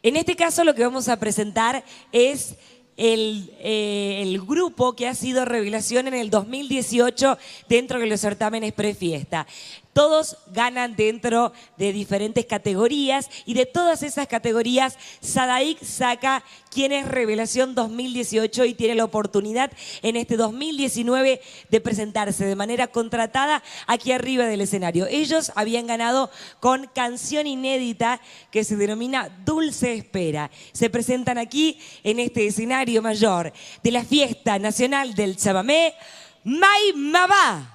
En este caso lo que vamos a presentar es el grupo que ha sido revelación en el 2018 dentro de los certámenes prefiesta. Todos ganan dentro de diferentes categorías y de todas esas categorías Sadaic saca quién es revelación 2018 y tiene la oportunidad en este 2019 de presentarse de manera contratada aquí arriba del escenario. Ellos habían ganado con canción inédita que se denomina Dulce Espera. Se presentan aquí en este escenario mayor de la Fiesta Nacional del Chamamé, Mai Mabá.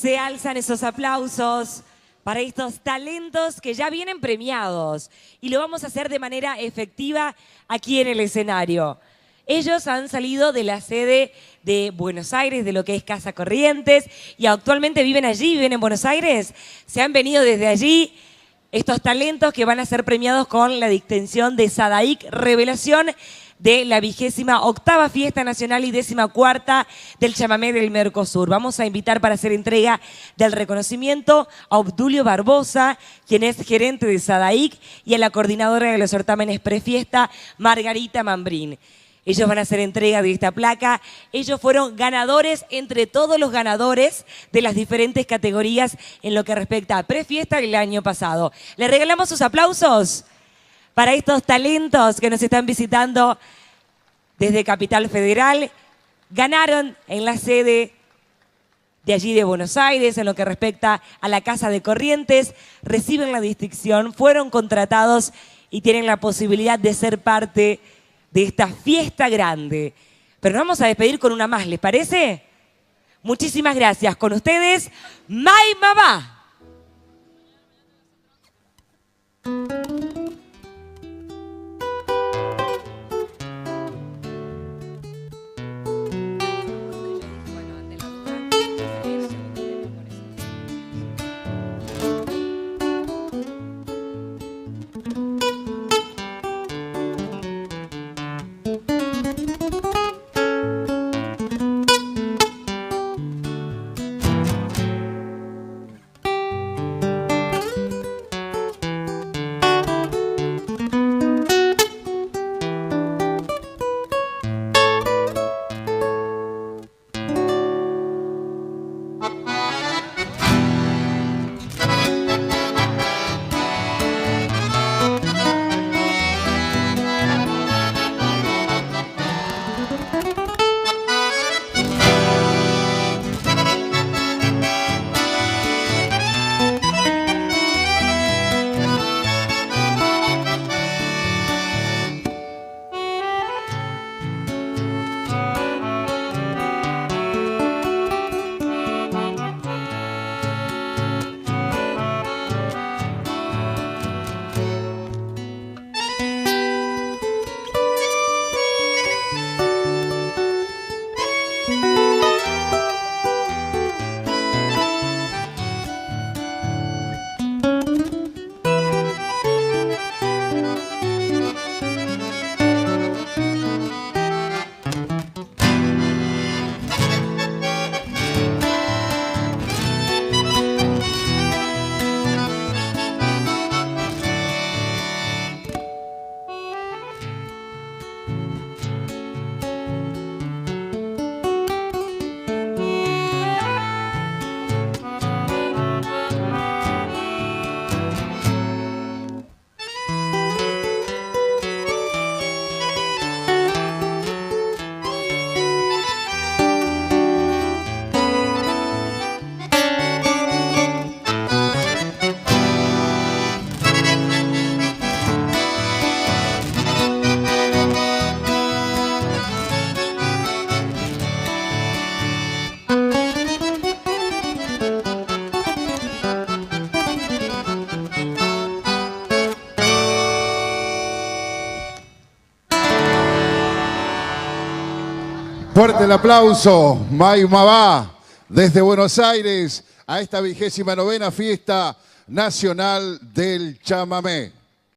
Se alzan esos aplausos para estos talentos que ya vienen premiados y lo vamos a hacer de manera efectiva aquí en el escenario. Ellos han salido de la sede de Buenos Aires, de lo que es Casa Corrientes, y actualmente viven allí, viven en Buenos Aires. Se han venido desde allí estos talentos que van a ser premiados con la distinción de SADAIC Revelación de la 28ª Fiesta Nacional y 14ª del Chamamé del Mercosur. Vamos a invitar para hacer entrega del reconocimiento a Obdulio Barbosa, quien es gerente de SADAIC, y a la coordinadora de los certámenes prefiesta, Margarita Mambrín. Ellos van a hacer entrega de esta placa. Ellos fueron ganadores entre todos los ganadores de las diferentes categorías en lo que respecta a prefiesta el año pasado. ¿Les regalamos sus aplausos para estos talentos que nos están visitando desde Capital Federal? Ganaron en la sede de allí de Buenos Aires, en lo que respecta a la Casa de Corrientes, reciben la distinción, fueron contratados y tienen la posibilidad de ser parte de esta fiesta grande. Pero nos vamos a despedir con una más, ¿les parece? Muchísimas gracias. Con ustedes, May Mabá. Fuerte el aplauso, May Mabá, desde Buenos Aires a esta 29ª Fiesta Nacional del Chamamé.